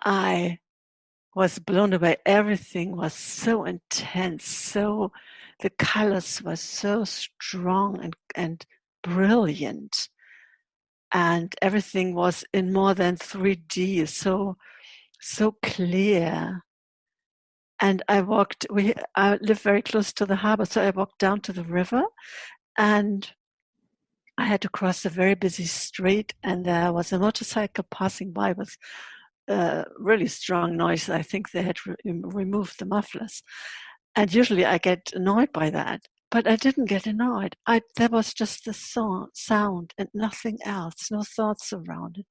I was blown away. Everything was so intense, so the colors were so strong and brilliant, and everything was in more than 3D, so clear. And I live very close to the harbor, so I walked down to the river, and I had to cross a very busy street, and there was a motorcycle passing by with really strong noise. I think they had removed the mufflers. And usually I get annoyed by that, but I didn't get annoyed. There was just the sound and nothing else, no thoughts around it.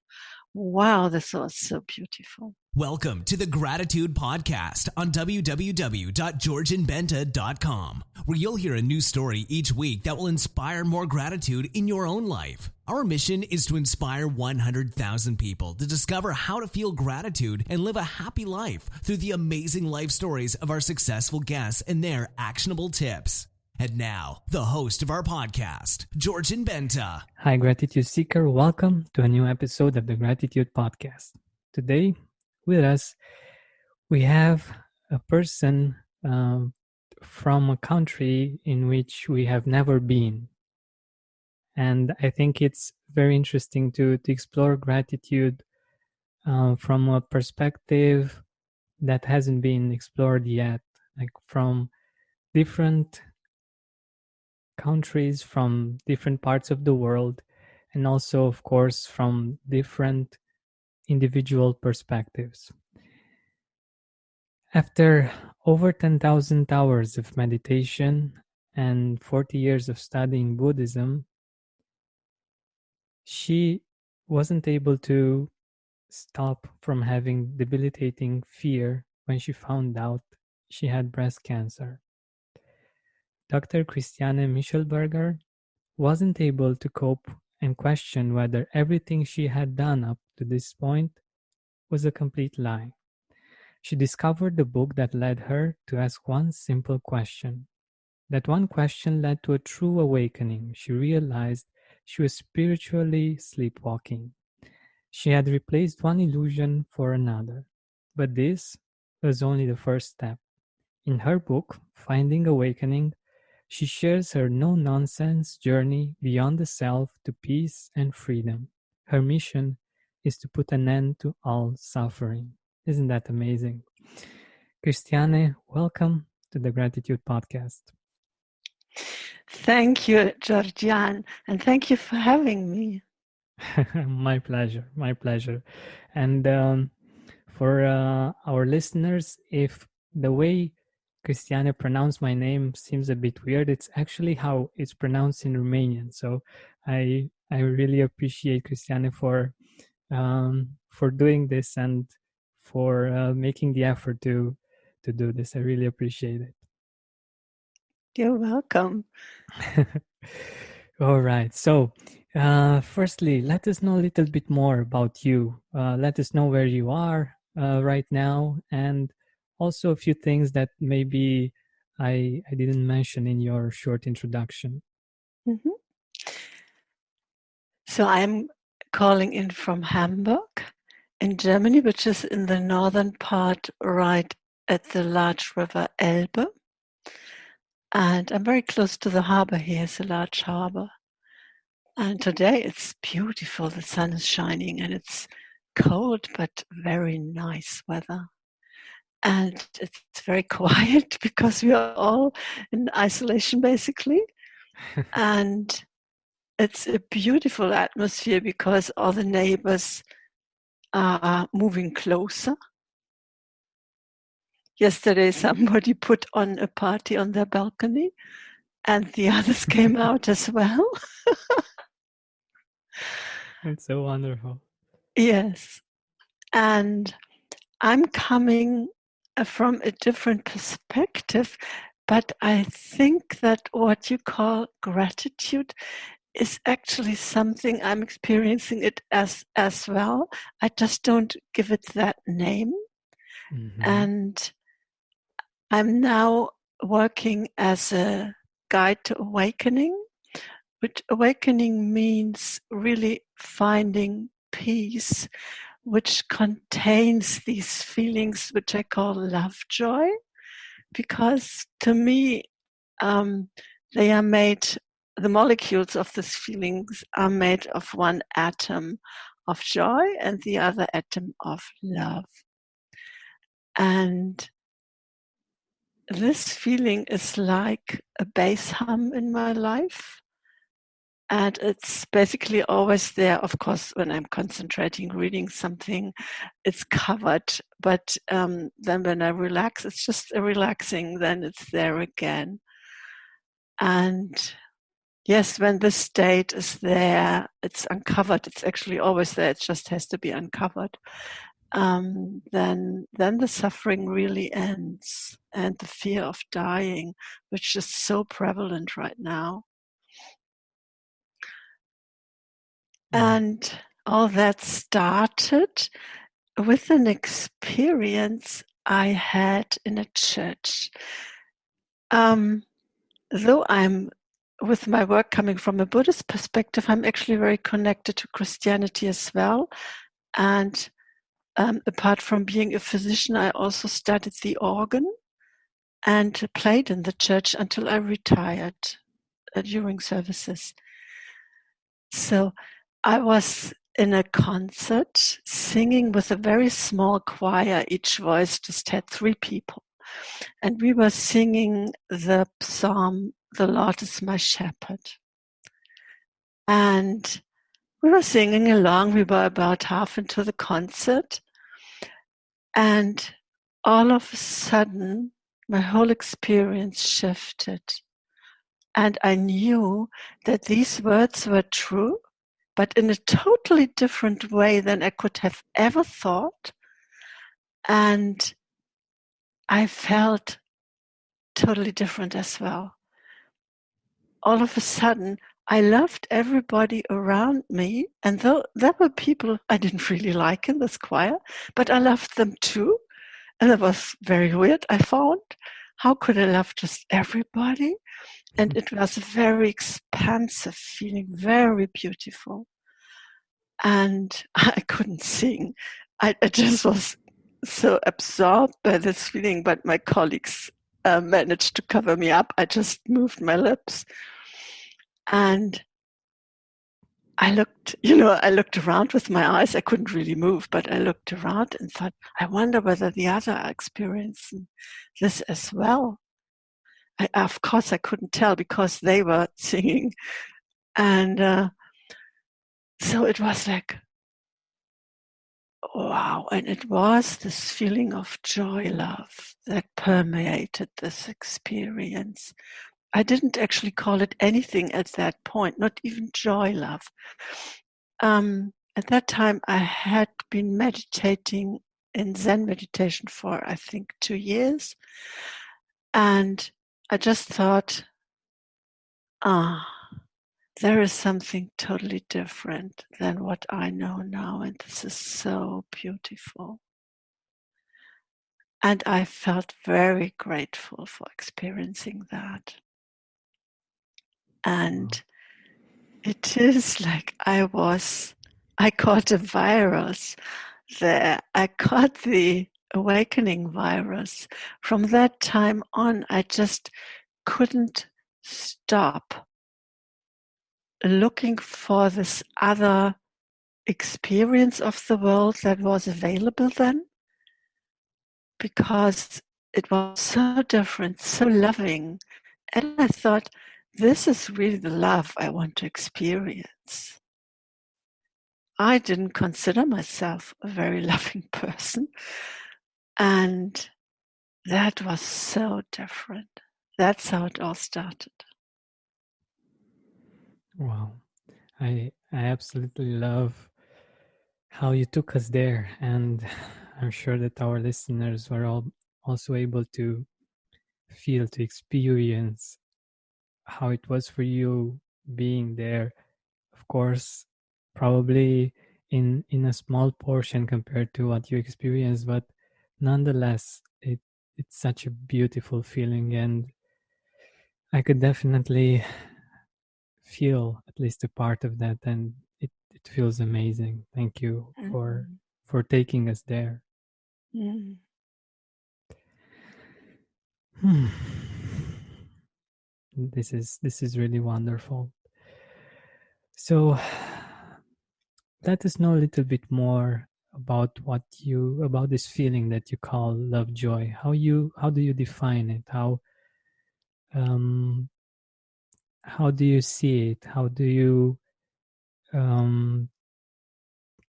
Wow, this was so beautiful. Welcome to the Gratitude Podcast on www.georgianbenta.com, where you'll hear a new story each week that will inspire more gratitude in your own life. Our mission is to inspire 100,000 people to discover how to feel gratitude and live a happy life through the amazing life stories of our successful guests and their actionable tips. And now, the host of our podcast, Georgiane Benta. Hi, Gratitude Seeker. Welcome to a new episode of the Gratitude Podcast. Today, with us, we have a person from a country in which we have never been. And I think it's very interesting to explore gratitude from a perspective that hasn't been explored yet, like from different countries, from different parts of the world, and also, of course, from different individual perspectives. After over 10,000 hours of meditation and 40 years of studying Buddhism, she wasn't able to stop from having debilitating fear when she found out she had breast cancer. Dr. Christiane Michelberger wasn't able to cope and question whether everything she had done up to this point was a complete lie. She discovered the book that led her to ask one simple question. That one question led to a true awakening. She realized she was spiritually sleepwalking. She had replaced one illusion for another. But this was only the first step. In her book, Finding Awakening, she shares her no-nonsense journey beyond the self to peace and freedom. Her mission is to put an end to all suffering. Isn't that amazing? Christiane, welcome to the Gratitude Podcast. Thank you, Georgiane, and thank you for having me. My pleasure, my pleasure. And for our listeners, if the way Christiane pronounced my name seems a bit weird, it's actually how it's pronounced in Romanian. So I really appreciate Christiane for doing this and for making the effort to do this. I really appreciate it. You're welcome. All right. So firstly, let us know a little bit more about you. Let us know where you are right now, and also a few things that maybe I didn't mention in your short introduction. Mm-hmm. So I'm calling in from Hamburg in Germany, which is in the northern part, right at the large river Elbe. And I'm very close to the harbor here. It's a large harbor. And today it's beautiful. The sun is shining and it's cold, but very nice weather. And it's very quiet because we are all in isolation, basically. And it's a beautiful atmosphere because all the neighbors are moving closer. Yesterday, somebody put on a party on their balcony, and the others came out as well. It's so wonderful. Yes. And I'm coming from a different perspective, but I think that what you call gratitude is actually something I'm experiencing it as well. I just don't give it that name. Mm-hmm. And I'm now working as a guide to awakening, which awakening means really finding peace which contains these feelings which I call love joy, because to me, they are made, the molecules of these feelings are made of one atom of joy and the other atom of love. And this feeling is like a bass hum in my life. And it's basically always there. Of course, when I'm concentrating, reading something, it's covered. But then when I relax, it's just a relaxing, then it's there again. And yes, when the state is there, it's uncovered. It's actually always there. It just has to be uncovered. Then the suffering really ends, and the fear of dying, which is so prevalent right now. And all that started with an experience I had in a church. Though I'm, with my work coming from a Buddhist perspective, I'm actually very connected to Christianity as well. And apart from being a physician, I also studied the organ and played in the church until I retired during services. So I was in a concert singing with a very small choir. Each voice just had 3 people. And we were singing the psalm, "The Lord is my shepherd." And we were singing along. We were about half into the concert. And all of a sudden, my whole experience shifted. And I knew that these words were true, but in a totally different way than I could have ever thought. And I felt totally different as well. All of a sudden, I loved everybody around me, and though there were people I didn't really like in this choir, but I loved them too. And it was very weird, I found. How could I love just everybody? And it was a very expansive feeling, very beautiful. And I couldn't sing. I just was so absorbed by this feeling, but my colleagues managed to cover me up. I just moved my lips. And I looked around with my eyes. I couldn't really move, but I looked around and thought, I wonder whether the other are experiencing this as well. Of course, I couldn't tell because they were singing. And so it was like, wow. And it was this feeling of joy, love that permeated this experience. I didn't actually call it anything at that point, not even joy, love. At that time, I had been meditating in Zen meditation for, I think, 2 years. And I just thought, there is something totally different than what I know now. And this is so beautiful. And I felt very grateful for experiencing that. And it is like I caught a virus there. I caught the awakening virus. From that time on, I just couldn't stop looking for this other experience of the world that was available then, because it was so different, so loving. And I thought, this is really the love I want to experience. I didn't consider myself a very loving person. And that was so different. That's how it all started. Wow. I absolutely love how you took us there. And I'm sure that our listeners were all also able to feel, to experience how it was for you being there. Of course, probably in a small portion compared to what you experienced, but nonetheless, it's such a beautiful feeling, and I could definitely feel at least a part of that, and it feels amazing. Thank you for for taking us there. Mm. This is really wonderful. So let us know a little bit more about about this feeling that you call love joy. How do you define it? How do you see it? How do you um,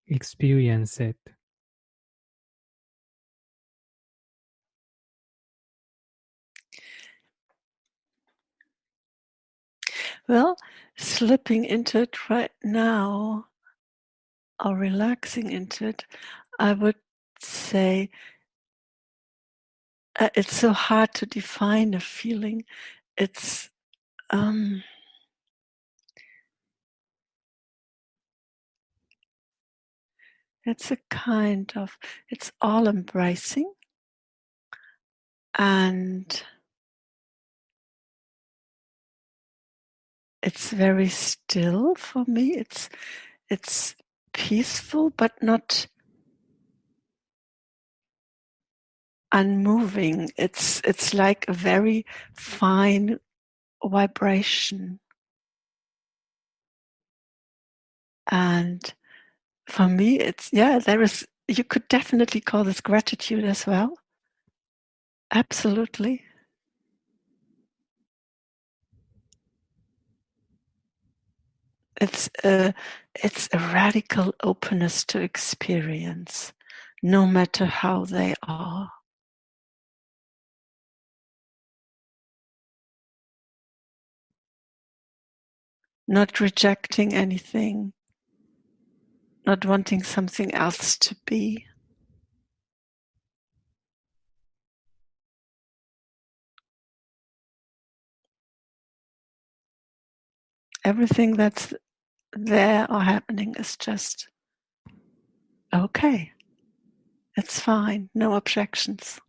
experience it? Well, slipping into it right now, or relaxing into it, I would say it's so hard to define a feeling. It's it's a kind of, it's all embracing, and it's very still for me. It's peaceful, but not unmoving. It's like a very fine vibration. And for me, you could definitely call this gratitude as well. Absolutely. It's a radical openness to experience, no matter how they are. Not rejecting anything, not wanting something else to be. Everything that's there or happening is just okay. It's fine. No objections.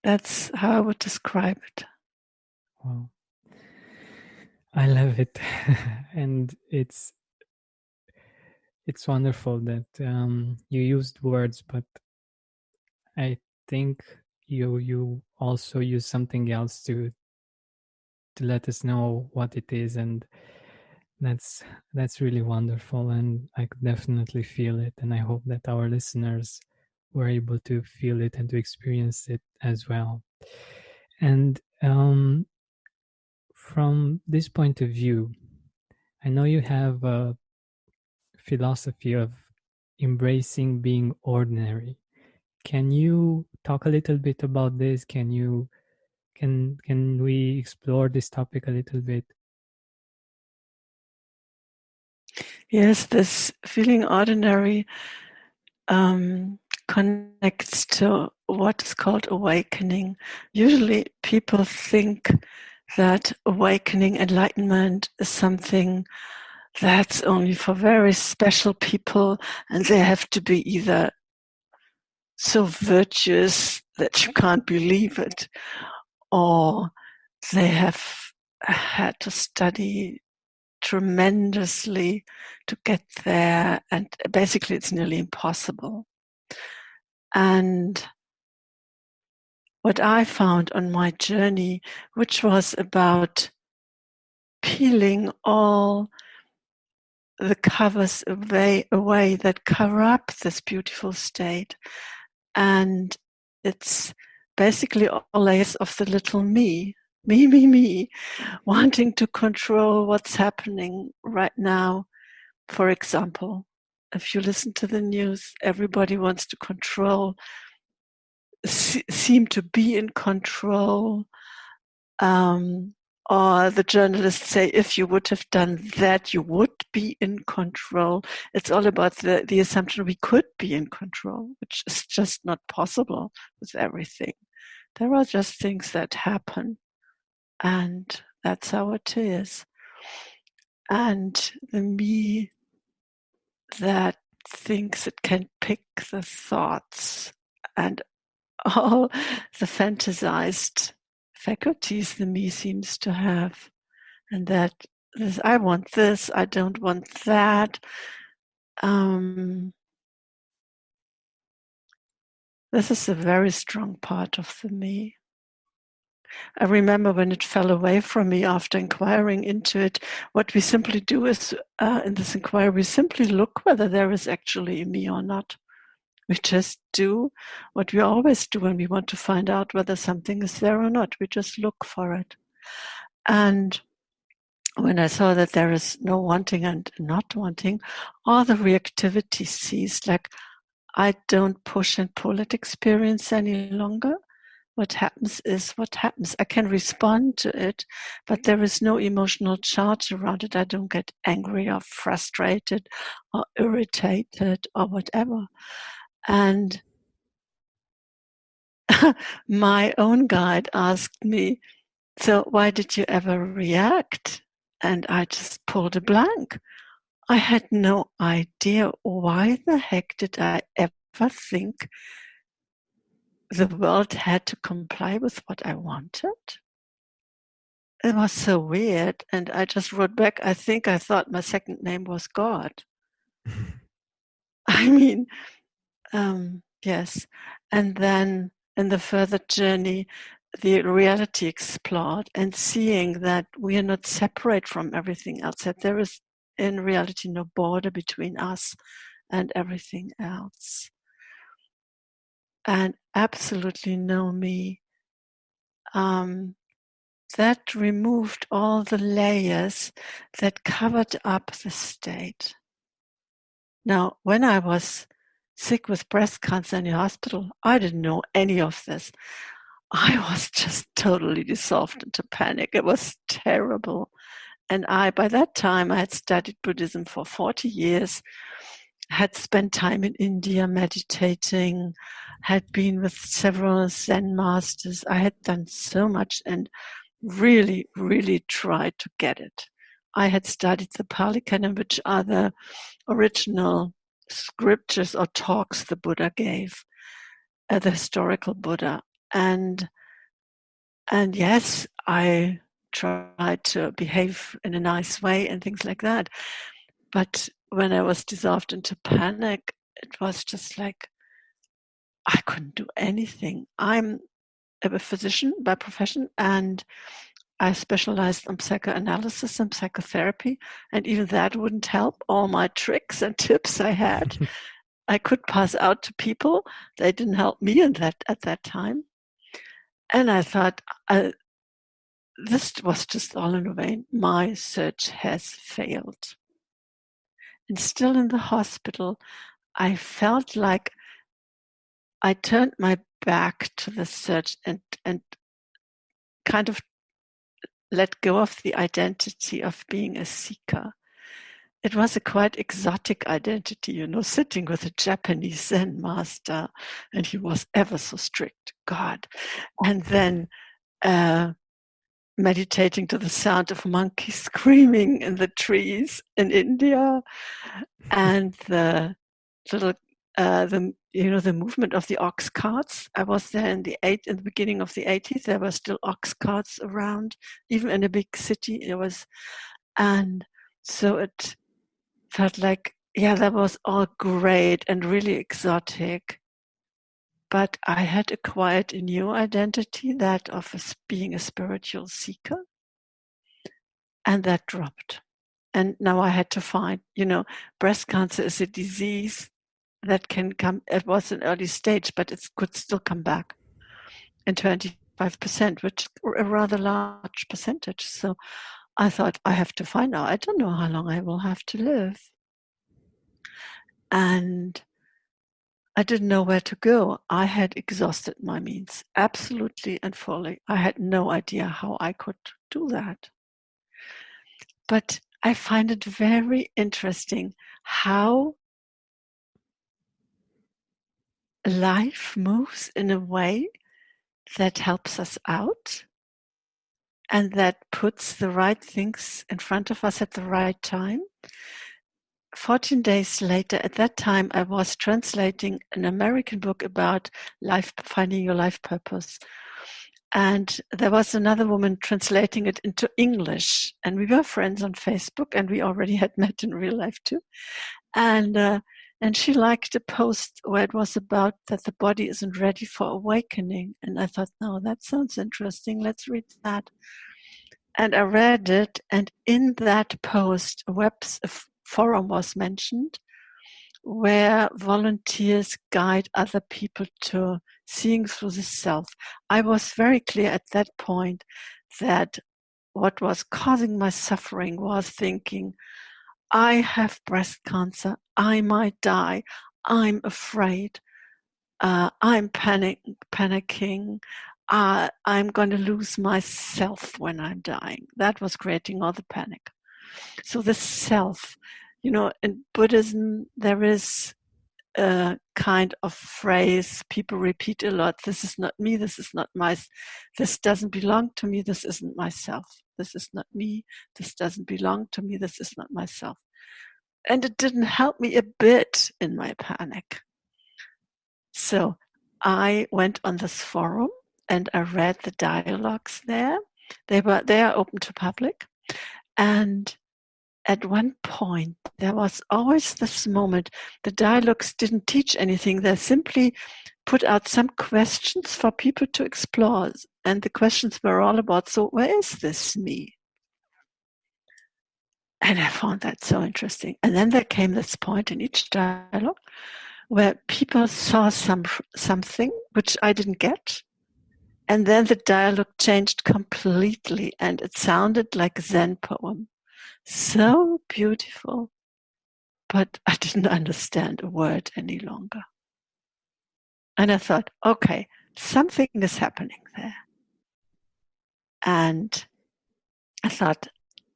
That's how I would describe it. Wow. I love it. And it's wonderful that you used words, but I think you also use something else to let us know what it is, and that's really wonderful, and I could definitely feel it, and I hope that our listeners were able to feel it and to experience it as well. And from this point of view, I know you have a philosophy of embracing being ordinary. Can you talk a little bit about this? Can we explore this topic a little bit? Yes, this feeling ordinary connects to what is called awakening. Usually people think that awakening, enlightenment is something that's only for very special people, and they have to be either so virtuous that you can't believe it, or they have had to study tremendously to get there, and basically it's nearly impossible. And what I found on my journey, which was about peeling all the covers away that cover up this beautiful state, and it's basically all layers of the little me, wanting to control what's happening right now. For example, if you listen to the news, everybody wants to control, seem to be in control. Or the journalists say, if you would have done that, you would be in control. It's all about the assumption we could be in control, which is just not possible with everything. There are just things that happen, and that's how it is. And the me that thinks it can pick the thoughts and all the fantasized faculties the me seems to have, and that I want this, I don't want that, this is a very strong part of the me. I remember when it fell away from me after inquiring into it, what we simply do is, in this inquiry, we simply look whether there is actually a me or not. We just do what we always do when we want to find out whether something is there or not. We just look for it. And when I saw that there is no wanting and not wanting, all the reactivity ceased. Like, I don't push and pull at experience any longer. What happens is what happens. I can respond to it, but there is no emotional charge around it. I don't get angry or frustrated or irritated or whatever. And my own guide asked me, so why did you ever react? And I just pulled a blank. I had no idea. Why the heck did I ever think the world had to comply with what I wanted? It was so weird. And I just wrote back, I think I thought my second name was God. I mean, yes. And then in the further journey, the reality explored, and seeing that we are not separate from everything else, that there is in reality no border between us and everything else. And absolutely no me. That removed all the layers that covered up the state. Now, when I was sick with breast cancer in the hospital, I didn't know any of this. I was just totally dissolved into panic. It was terrible. And by that time, I had studied Buddhism for 40 years, had spent time in India meditating, had been with several Zen masters. I had done so much and really, really tried to get it. I had studied the Pali Canon, which are the original scriptures or talks the Buddha gave, the historical Buddha. And yes, I tried to behave in a nice way and things like that. But when I was dissolved into panic, it was just like, I couldn't do anything. I'm a physician by profession, and I specialized in psychoanalysis and psychotherapy, and even that wouldn't help. All my tricks and tips I had, I could pass out to people. They didn't help me at that time. And I thought, this was just all in vain. My search has failed. And still in the hospital, I felt like I turned my back to the search and kind of let go of the identity of being a seeker. It was a quite exotic identity, sitting with a Japanese Zen master, and he was ever so strict, God. And then meditating to the sound of monkeys screaming in the trees in India, and the little the movement of the ox carts. I was there in the beginning of the 80s. There were still ox carts around, even in a big city. And so it felt like, yeah, that was all great and really exotic. But I had acquired a new identity, that of being a spiritual seeker, and that dropped. And now I had to find, breast cancer is a disease that can come. It was an early stage, but it could still come back in 25%, which is a rather large percentage. So I thought, I have to find out. I don't know how long I will have to live. And I didn't know where to go. I had exhausted my means, absolutely and fully. I had no idea how I could do that. But I find it very interesting how life moves in a way that helps us out and that puts the right things in front of us at the right time. 14 days later, at that time, I was translating an American book about finding your life purpose. And there was another woman translating it into English. And we were friends on Facebook, and we already had met in real life too. And she liked a post where it was about that the body isn't ready for awakening. And I thought, no, that sounds interesting. Let's read that. And I read it, and in that post, a forum was mentioned where volunteers guide other people to seeing through the self. I was very clear at that point that what was causing my suffering was thinking, I have breast cancer, I might die, I'm afraid, I'm panicking, I'm going to lose myself when I'm dying. That was creating all the panic. So the self, in Buddhism, there is a kind of phrase people repeat a lot. This is not me, this doesn't belong to me, this isn't myself. This is not me, this doesn't belong to me, this is not myself. And it didn't help me a bit in my panic. So I went on this forum and I read the dialogues there. They are open to public. And at one point, there was always this moment, the dialogues didn't teach anything. They simply put out some questions for people to explore. And the questions were all about, so where is this me? And I found that so interesting. And then there came this point in each dialogue where people saw something which I didn't get. And then the dialogue changed completely, and it sounded like a Zen poem. So beautiful. But I didn't understand a word any longer. And I thought, okay, something is happening there. And I thought,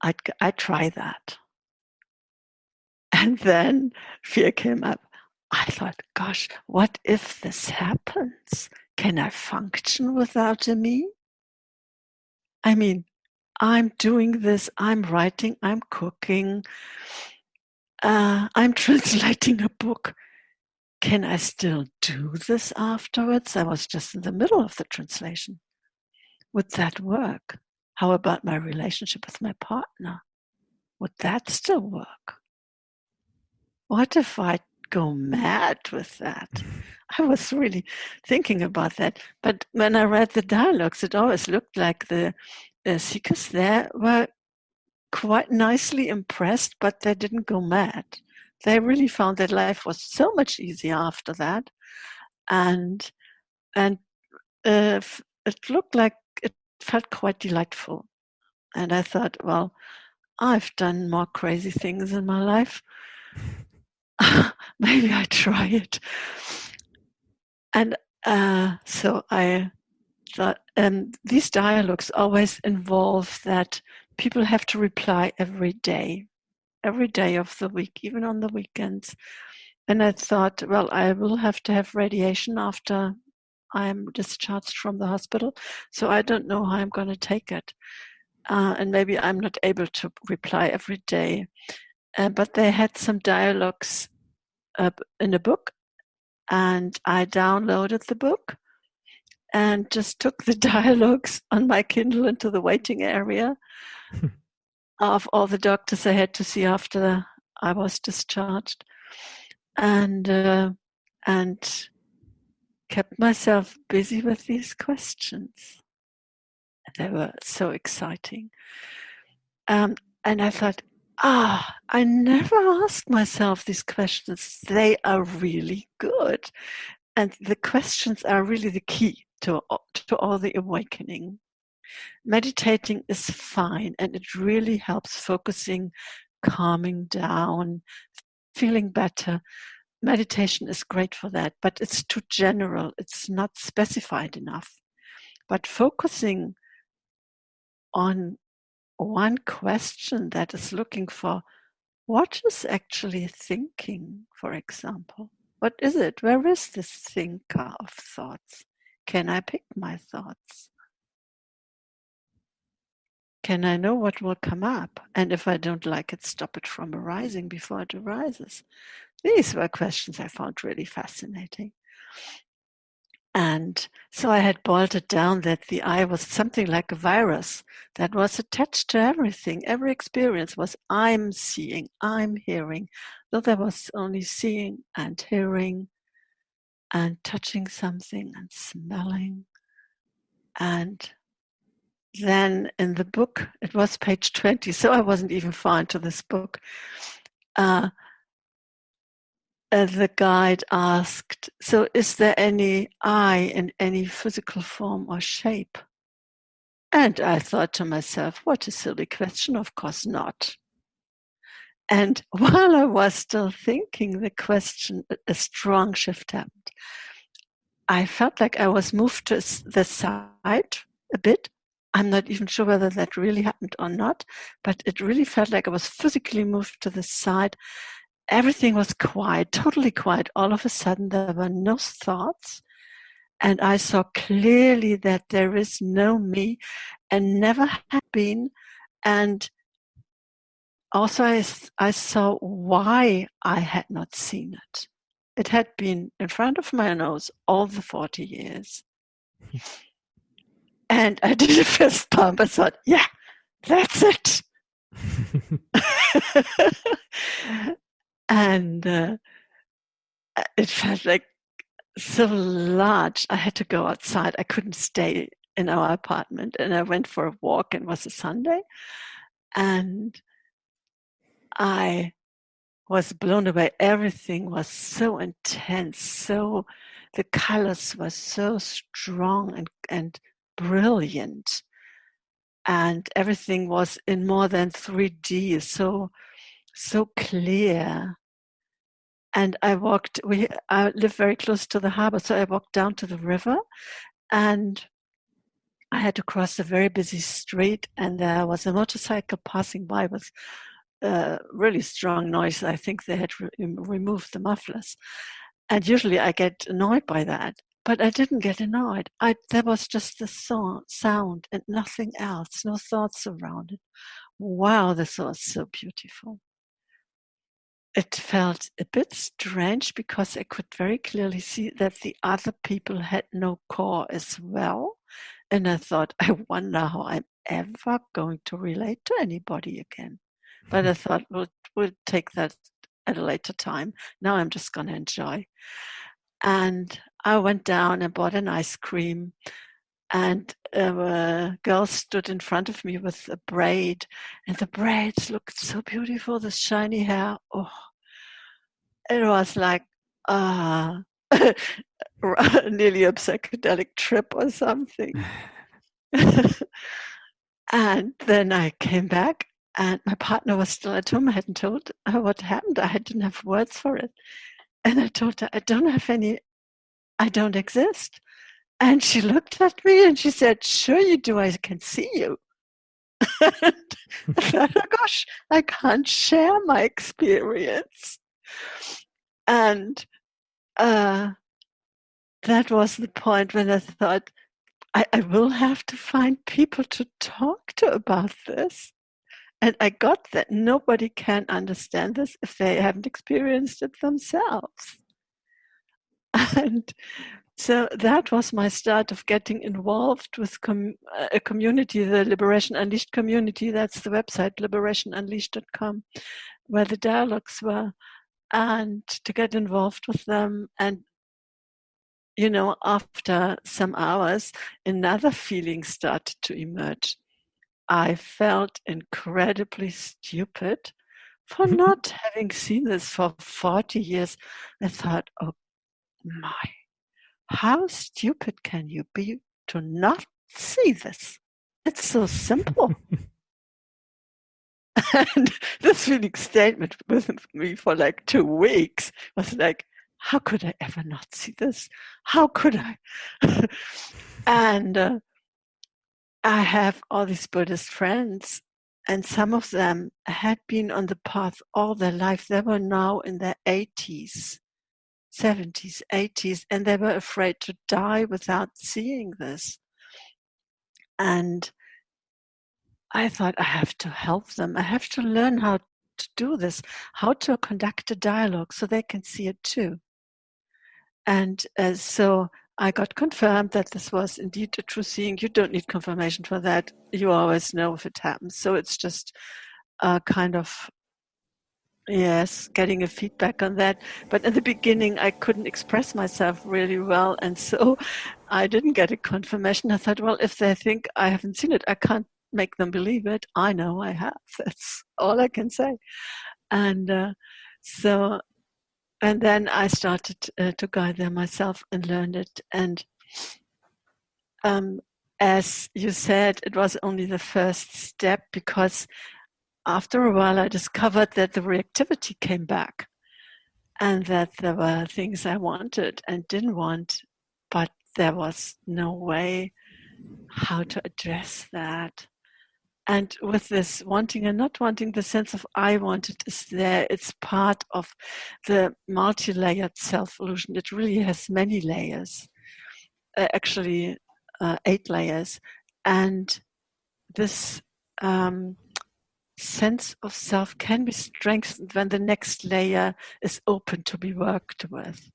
I'd try that. And then fear came up. I thought, gosh, what if this happens? Can I function without a me? I mean, I'm doing this, I'm writing, I'm cooking, I'm translating a book. Can I still do this afterwards? I was just in the middle of the translation. Would that work? How about my relationship with my partner? Would that still work? What if I go mad with that? I was really thinking about that. But when I read the dialogues, it always looked like the seekers there were quite nicely impressed, but they didn't go mad. They really found that life was so much easier after that. And it looked like it felt quite delightful. And I thought, well, I've done more crazy things in my life. Maybe I try it. And so I thought, these dialogues always involve that people have to reply every day of the week, even on the weekends. And I thought, well, I will have to have radiation after I'm discharged from the hospital, so I don't know how I'm going to take it. And maybe I'm not able to reply every day. But they had some dialogues in a book, and I downloaded the book and just took the dialogues on my Kindle into the waiting area of all the doctors I had to see after I was discharged, and kept myself busy with these questions. They were so exciting. And I thought, I never asked myself these questions. They are really good. And the questions are really the key to all the awakening. Meditating is fine, and it really helps focusing, calming down, feeling better. Meditation is great for that, but it's too general. It's not specified enough. But focusing on one question that is looking for what is actually thinking, for example. What is it? Where is this thinker of thoughts? Can I pick my thoughts? Can I know what will come up? And if I don't like it, stop it from arising before it arises. These were questions I found really fascinating. And so I had boiled it down that the I was something like a virus that was attached to everything. Every experience was I'm seeing, I'm hearing, So there was only seeing and hearing and touching something and smelling. And then in the book, it was page 20, so I wasn't even far into this book. The guide asked, so is there any I in any physical form or shape? And I thought to myself, what a silly question, of course not. And while I was still thinking the question, a strong shift happened. I felt like I was moved to the side a bit. I'm not even sure whether that really happened or not, but it really felt like I was physically moved to the side. Everything was quiet, totally quiet. All of a sudden, there were no thoughts. And I saw clearly that there is no me and never had been. And also, I saw why I had not seen it. It had been in front of my nose all the 40 years. And I did a fist pump. I thought, yeah, that's it. And it felt like so large. I had to go outside. I couldn't stay in our apartment. And I went for a walk, and it was a Sunday. And I was blown away. Everything was so intense. So the colors were so strong and brilliant. And everything was in more than 3D, so clear. And I live very close to the harbor, so I walked down to the river, and I had to cross a very busy street, and there was a motorcycle passing by with really strong noise. I think they had removed the mufflers. And usually I get annoyed by that, but I didn't get annoyed. There was just the sound and nothing else, no thoughts around it. Wow, this was so beautiful. It felt a bit strange because I could very clearly see that the other people had no core as well. And I thought, I wonder how I'm ever going to relate to anybody again. But I thought, we'll take that at a later time. Now I'm just going to enjoy. And I went down and bought an ice cream. And a girl stood in front of me with a braid. And the braids looked so beautiful, the shiny hair. Oh, it was like nearly a psychedelic trip or something. And then I came back, and my partner was still at home. I hadn't told her what happened. I didn't have words for it. And I told her, I don't exist. And she looked at me and she said, sure you do, I can see you. And I thought, oh gosh, I can't share my experience. And that was the point when I thought, I will have to find people to talk to about this. And I got that nobody can understand this if they haven't experienced it themselves. And so that was my start of getting involved with a community, the Liberation Unleashed community. That's the website, liberationunleashed.com, where the dialogues were, and to get involved with them. And after some hours, another feeling started to emerge. I felt incredibly stupid for not having seen this for 40 years. I thought, oh my, how stupid can you be to not see this? It's so simple. And this feeling statement with me for like 2 weeks was like, how could I ever not see this? How could I? And I have all these Buddhist friends, and some of them had been on the path all their life. They were now in their 80s, 70s, 80s, and they were afraid to die without seeing this. And I thought, I have to help them. I have to learn how to do this, how to conduct a dialogue so they can see it too. And so I got confirmed that this was indeed a true seeing. You don't need confirmation for that. You always know if it happens. So it's just a kind of, Yes, getting a feedback on that. But in the beginning, I couldn't express myself really well. And so I didn't get a confirmation. I thought, well, if they think I haven't seen it, I can't make them believe it. I know I have. That's all I can say. And so, and then I started to guide them myself and learned it. And as you said, it was only the first step, because after a while I discovered that the reactivity came back and that there were things I wanted and didn't want, but there was no way how to address that. And with this wanting and not wanting, the sense of I wanted is there. It's part of the multi-layered self-illusion. It really has many layers, actually 8 layers. And this sense of self can be strengthened when the next layer is open to be worked with.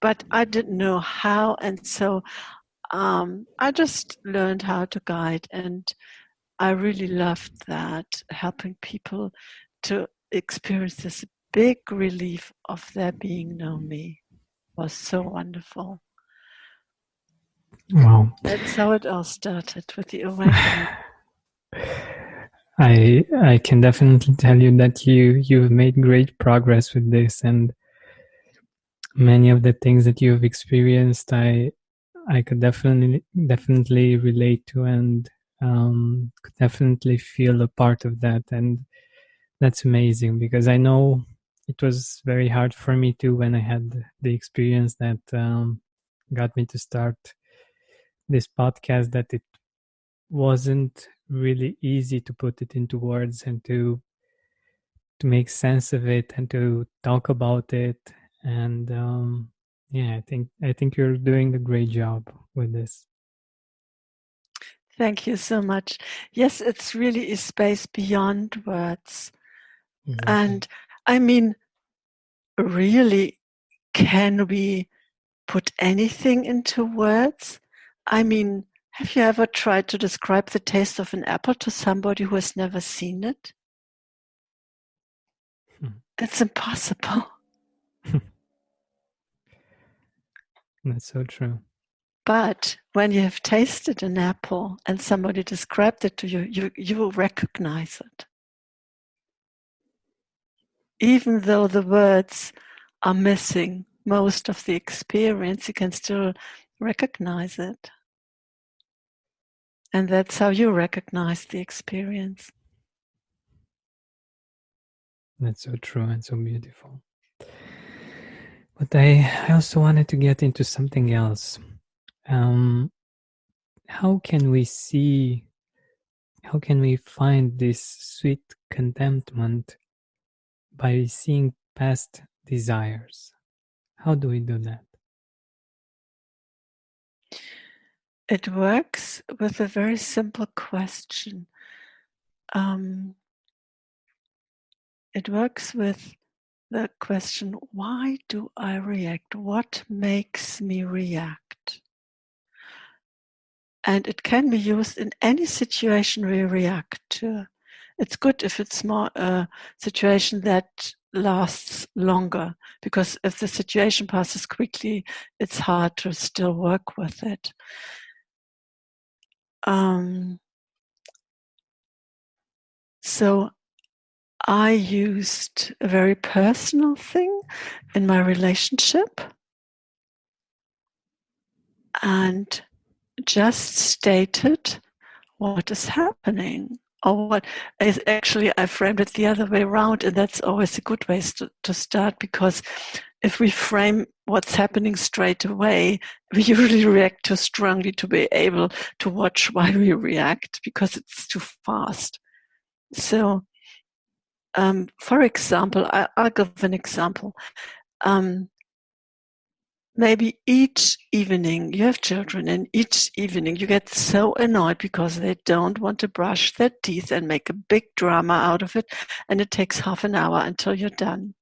But I didn't know how, and so I just learned how to guide, and I really loved that, helping people to experience this big relief of their being no me was so wonderful. Wow. That's how it all started, with the awakening. I can definitely tell you that you've made great progress with this, and many of the things that you've experienced, I could definitely relate to, and could definitely feel a part of that, and that's amazing, because I know it was very hard for me too when I had the experience that got me to start this podcast, that it wasn't really easy to put it into words and to make sense of it and to talk about it. And yeah, I think you're doing a great job with this. Thank you so much. Yes, it's really a space beyond words. Exactly. And I mean, really, can we put anything into words? I mean, have you ever tried to describe the taste of an apple to somebody who has never seen it? It's impossible. That's so true. But when you have tasted an apple and somebody described it to you, you will recognize it. Even though the words are missing most of the experience, you can still recognize it. And that's how you recognize the experience. That's so true and so beautiful. But I also wanted to get into something else. How can we find this sweet contentment by seeing past desires? How do we do that? It works with a very simple question. It works with the question, why do I react? What makes me react? And it can be used in any situation we react to. It's good if it's more a situation that lasts longer, because if the situation passes quickly, it's hard to still work with it. So I used a very personal thing in my relationship and just stated what is happening, or what is actually, I framed it the other way around, and that's always a good way to start, because if we frame what's happening straight away, we usually react too strongly to be able to watch why we react, because it's too fast. So, for example, I'll give an example. Maybe each evening, you have children, and each evening you get so annoyed because they don't want to brush their teeth and make a big drama out of it, and it takes half an hour until you're done.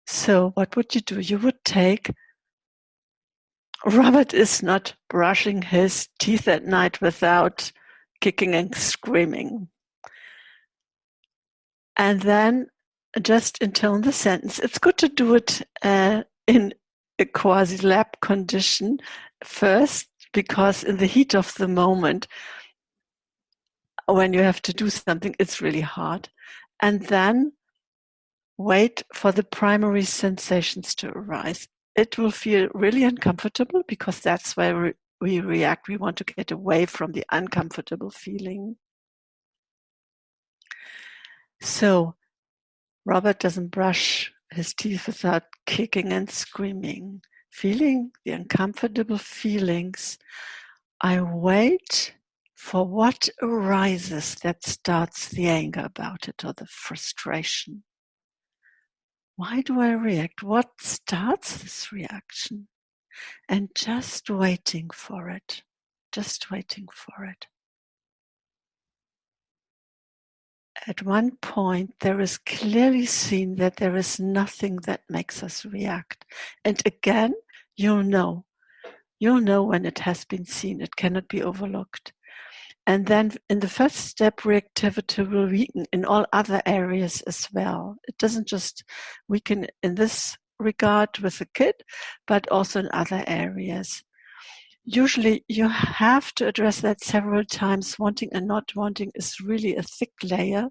So what would you do? You would take, Robert is not brushing his teeth at night without kicking and screaming. And then just intone the sentence. It's good to do it in a quasi-lab condition first, because in the heat of the moment, when you have to do something, it's really hard. And then wait for the primary sensations to arise. It will feel really uncomfortable because that's where we react. We want to get away from the uncomfortable feeling. So Robert doesn't brush his teeth without kicking and screaming. Feeling the uncomfortable feelings, I wait for what arises that starts the anger about it or the frustration. Why do I react? What starts this reaction? And just waiting for it. Just waiting for it. At one point, there is clearly seen that there is nothing that makes us react. And again, you'll know when it has been seen. It cannot be overlooked. And then in the first step, reactivity will weaken in all other areas as well. It doesn't just weaken in this regard with the kid, but also in other areas. Usually you have to address that several times. Wanting and not wanting is really a thick layer.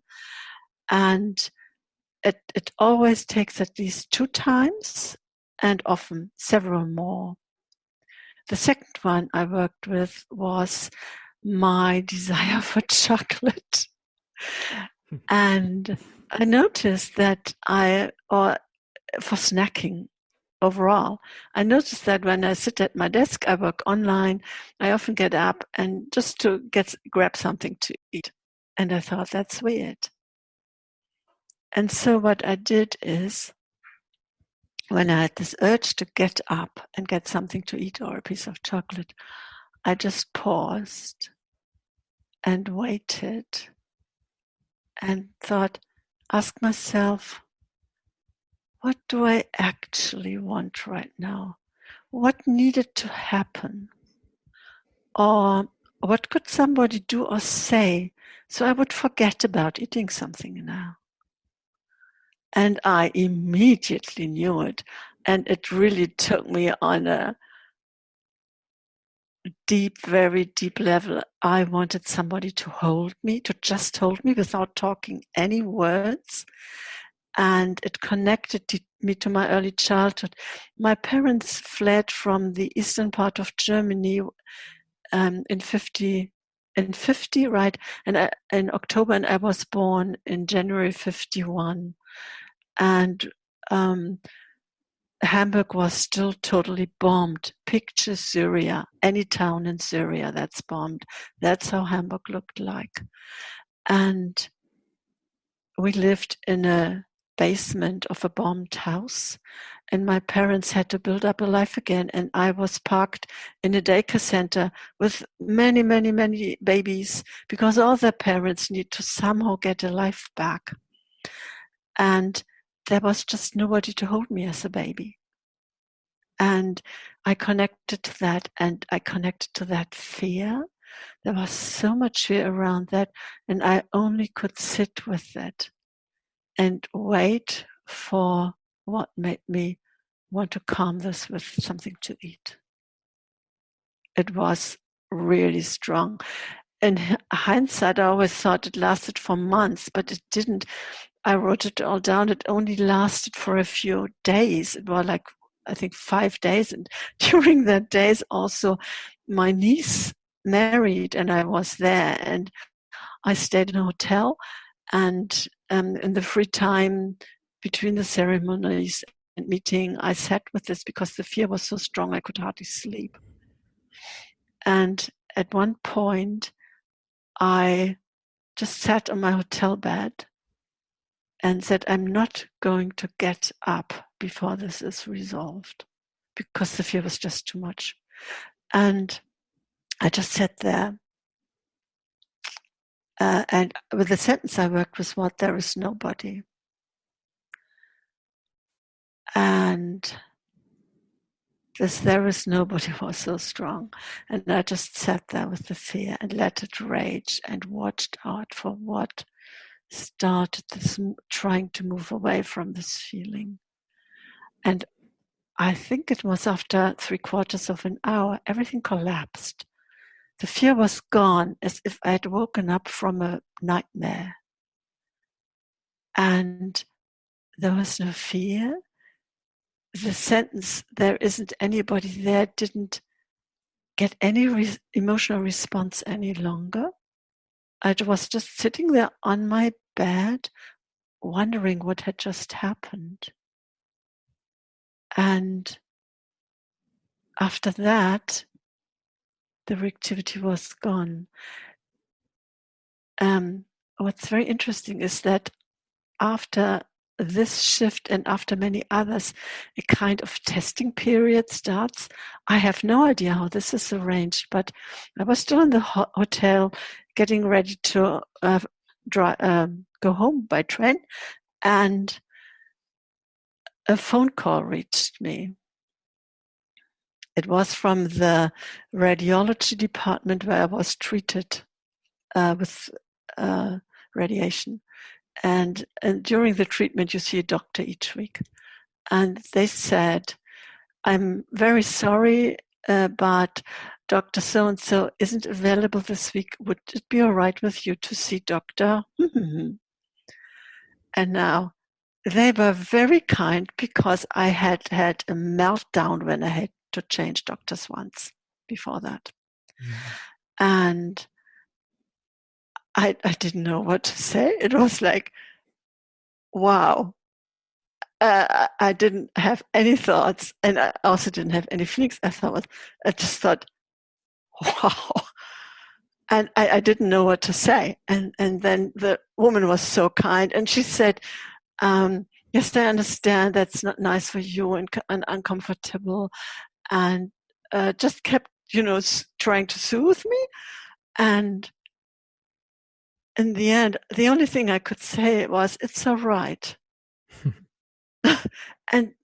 And it always takes at least 2 times and often several more. The second one I worked with was my desire for chocolate. And I noticed that or for snacking overall, I noticed that when I sit at my desk, I work online, I often get up and just to grab something to eat. And I thought, that's weird. And so what I did is, when I had this urge to get up and get something to eat or a piece of chocolate, I just paused and waited and thought, ask myself, what do I actually want right now? What needed to happen? Or what could somebody do or say so I would forget about eating something now? And I immediately knew it. And it really took me on a deep, very deep level. I wanted somebody to hold me, to just hold me without talking any words. And it connected me to my early childhood. My parents fled from the eastern part of Germany in 50, right? And in October, and I was born in January 51. And Hamburg was still totally bombed. Picture Syria, any town in Syria that's bombed. That's how Hamburg looked like. And we lived in a basement of a bombed house, and my parents had to build up a life again, and I was parked in a daycare center with many, many, many babies because all their parents need to somehow get a life back. And there was just nobody to hold me as a baby. And I connected to that, and I connected to that fear. There was so much fear around that, and I only could sit with it and wait for what made me want to calm this with something to eat. It was really strong. In hindsight, I always thought it lasted for months, but it didn't. I wrote it all down. It only lasted for a few days. It was like, I think, 5 days. And during that days also, my niece married and I was there, and I stayed in a hotel, and in the free time between the ceremonies and meeting, I sat with this because the fear was so strong I could hardly sleep. And at one point, I just sat on my hotel bed and said, I'm not going to get up before this is resolved, because the fear was just too much. And I just sat there. And with the sentence I worked with was, there is nobody. And this there is nobody was so strong. And I just sat there with the fear and let it rage and watched out for what started this trying to move away from this feeling. And I think it was after 3/4 of an hour, everything collapsed. The fear was gone, as if I had woken up from a nightmare. And there was no fear. The sentence, "there isn't anybody there," didn't get any emotional response any longer. I was just sitting there on my bed, wondering what had just happened. And after that, the reactivity was gone. What's very interesting is that after this shift and after many others, a kind of testing period starts. I have no idea how this is arranged, but I was still in the hotel getting ready to go home by train, and a phone call reached me. It was from the radiology department where I was treated with radiation. And during the treatment, you see a doctor each week. And they said, "I'm very sorry, but Dr. So-and-so isn't available this week. Would it be all right with you to see Dr. And now, they were very kind because I had had a meltdown when I had to change doctors once before that. And I didn't know what to say. It was like, wow. I didn't have any thoughts, and I also didn't have any feelings. I just thought, wow. And I didn't know what to say. And then the woman was so kind, and she said, yes, I understand that's not nice for you and uncomfortable, and just kept, trying to soothe me. And in the end, the only thing I could say was, "It's all right." And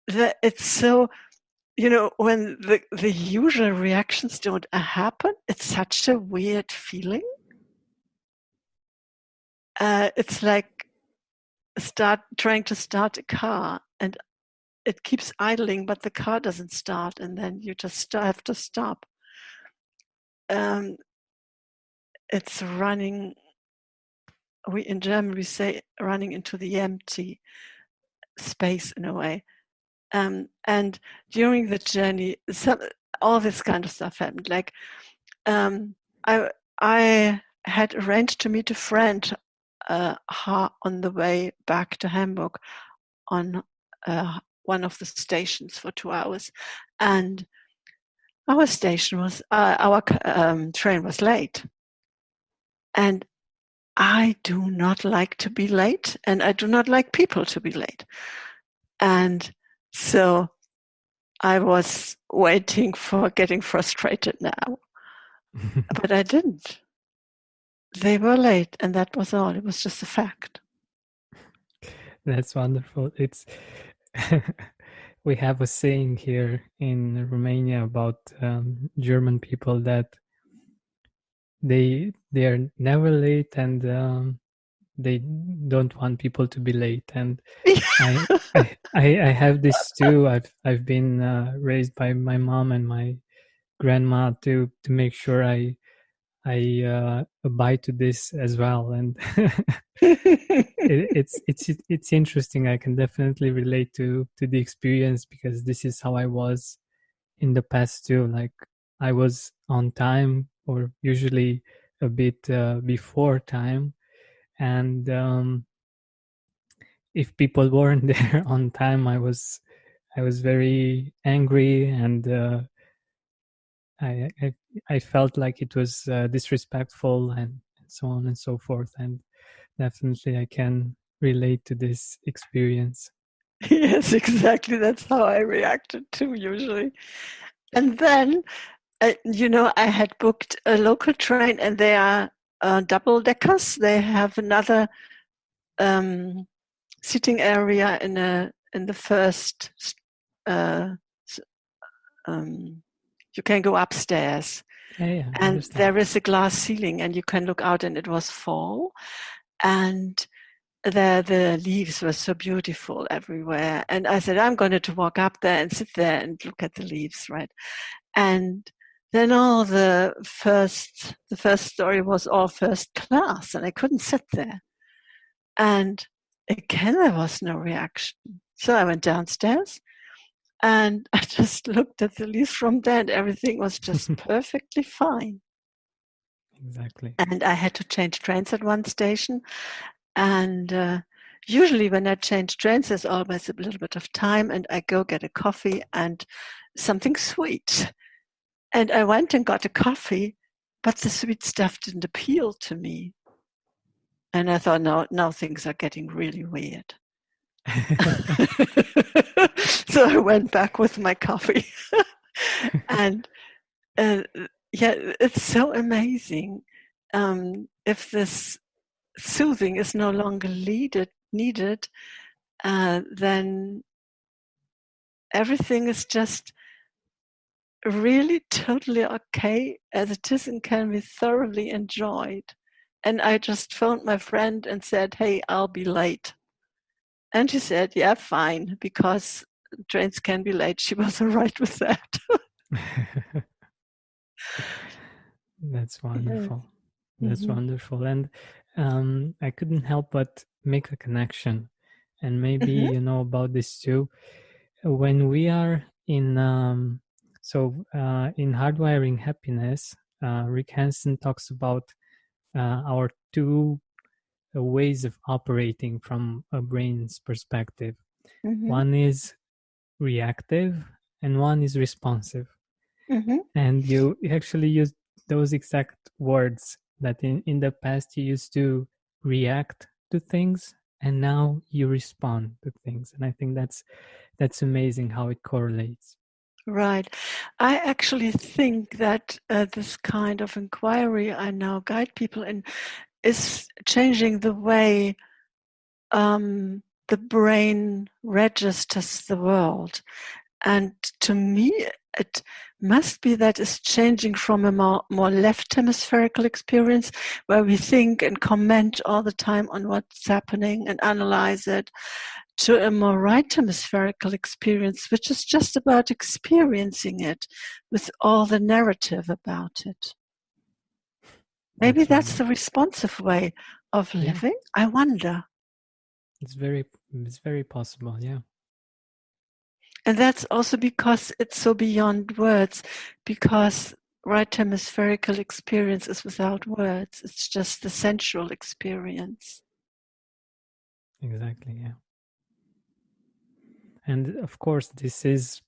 it's so, when the usual reactions don't happen, it's such a weird feeling. It's like trying to start a car, and it keeps idling, but the car doesn't start, and then you just have to stop. It's running. In German we say running into the empty space in a way. And during the journey, all this kind of stuff happened. Like, I had arranged to meet a friend on the way back to Hamburg on one of the stations for 2 hours, and our train was late, and I do not like to be late, and I do not like people to be late, and so I was waiting for getting frustrated now, but I didn't. They were late, and that was all. It was just a fact. That's wonderful. It's we have a saying here in Romania about German people that they are never late, and they don't want people to be late. And I have this too. I've been raised by my mom and my grandma to make sure I abide to this as well. And it's interesting. I can definitely relate to the experience, because this is how I was in the past too. Like, I was on time, or usually a bit before time, and if people weren't there on time, I was very angry, and I felt like it was disrespectful, and so on and so forth. And definitely I can relate to this experience. Yes, exactly. That's how I reacted too, usually. And then, I had booked a local train, and they are double deckers. They have another seating area in the first You can go upstairs, Yeah, I and understand. there is a glass ceiling, and you can look out, and it was fall, and the leaves were so beautiful everywhere. And I said, I'm going to walk up there and sit there and look at the leaves, right? And then all the first story was all first class, and I couldn't sit there. And again, there was no reaction. So I went downstairs, and I just looked at the leaves from there, and everything was just perfectly fine. Exactly. And I had to change trains at one station. And usually when I change trains, there's always a little bit of time, and I go get a coffee and something sweet. And I went and got a coffee, but the sweet stuff didn't appeal to me. And I thought, no, now things are getting really weird. So I went back with my coffee. And yeah, it's so amazing. If this soothing is no longer needed, then everything is just really totally okay as it is and can be thoroughly enjoyed. And I just phoned my friend and said, hey, I'll be late. And she said, yeah, fine, because trains can be late. She was all right with that. That's Yes. wonderful. That's Mm-hmm. wonderful. And I couldn't help but make a connection. And maybe Mm-hmm. you know about this too. When we are in, in Hardwiring Happiness, Rick Hansen talks about our two ways of operating from a brain's perspective. Mm-hmm. One is reactive and one is responsive. Mm-hmm. And you actually used those exact words that in the past you used to react to things and now you respond to things. And I think that's amazing how it correlates. Right. I actually think that this kind of inquiry I now guide people in is changing the way the brain registers the world. And to me, it must be that it's changing from a more left hemispherical experience where we think and comment all the time on what's happening and analyze it, to a more right hemispherical experience, which is just about experiencing it with all the narrative about it. Maybe that's the Wonderful. responsive way of Yeah, living. I wonder. it's very possible. Yeah, And that's also because it's so beyond words, because right hemispherical experience is without words. It's just the sensual experience. exactly. Yeah. And of course, this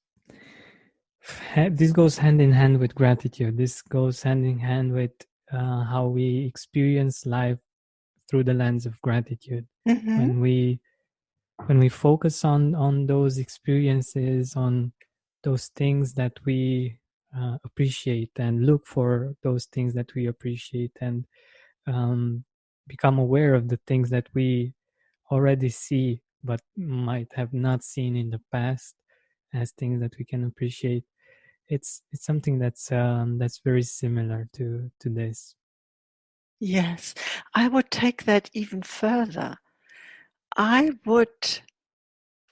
goes hand in hand with gratitude. This goes hand in hand with how we experience life through the lens of gratitude. Mm-hmm. When we focus on those experiences, on those things that we appreciate, and look for those things that we appreciate, and become aware of the things that we already see but might have not seen in the past as things that we can appreciate. It's something that's very similar to this. Yes, I would take that even further. I would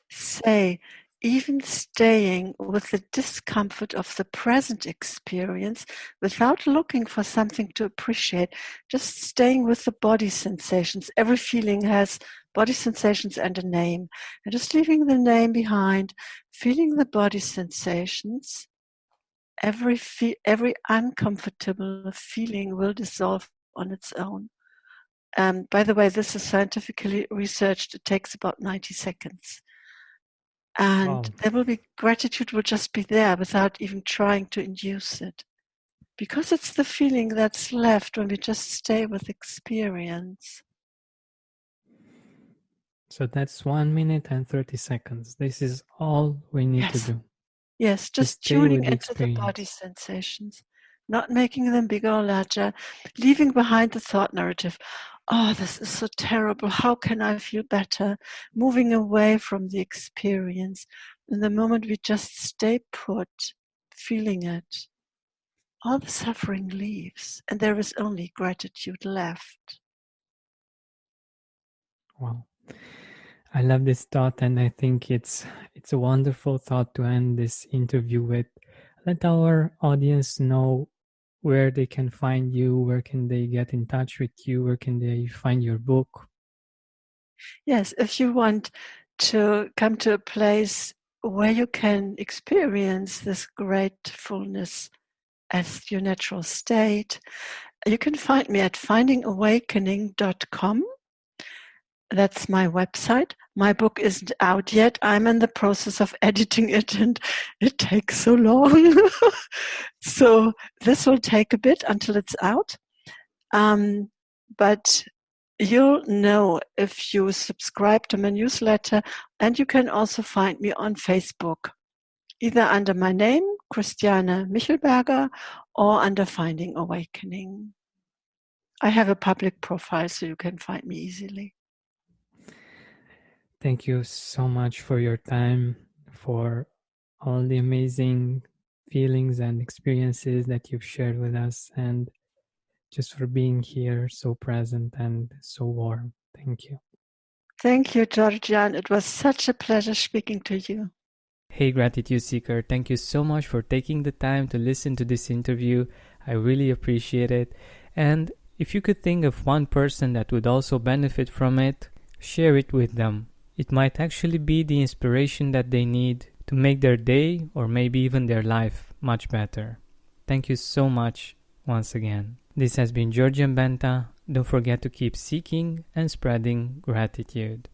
say, even staying with the discomfort of the present experience without looking for something to appreciate, just staying with the body sensations. Every feeling has body sensations and a name. And just leaving the name behind, feeling the body sensations, every uncomfortable feeling will dissolve on its own. By the way, this is scientifically researched. It takes about 90 seconds. And Wow. there will be gratitude will just be there without even trying to induce it. Because it's the feeling that's left when we just stay with experience. So that's 1 minute and 30 seconds. This is all we need to Yes. do. Yes, Just just stay tuning with the into the body experience. sensations, not making them bigger or larger, leaving behind the thought narrative. Oh, this is so terrible. How can I feel better? Moving away from the experience. In the moment we just stay put, feeling it. all the suffering leaves, and there is only gratitude left. Wow. I love this thought, and I think it's a wonderful thought to end this interview with. Let our audience know where they can find you, where can they get in touch with you, where can they find your book. Yes, if you want to come to a place where you can experience this gratefulness as your natural state, you can find me at findingawakening.com. That's my website. My book isn't out yet. I'm in the process of editing it, and it takes so long. So this will take a bit until it's out. But you'll know if you subscribe to my newsletter, and you can also find me on Facebook, either under my name, Christiane Michelberger, or under Finding Awakening. I have a public profile, so you can find me easily. Thank you so much for your time, for all the amazing feelings and experiences that you've shared with us, and just for being here so present and so warm. Thank you. Thank you, Georgian. It was such a pleasure speaking to you. Hey, Gratitude Seeker, thank you so much for taking the time to listen to this interview. I really appreciate it. And if you could think of one person that would also benefit from it, share it with them. It might actually be the inspiration that they need to make their day or maybe even their life much better. Thank you so much once again. This has been Georgian Benta. Don't forget to keep seeking and spreading gratitude.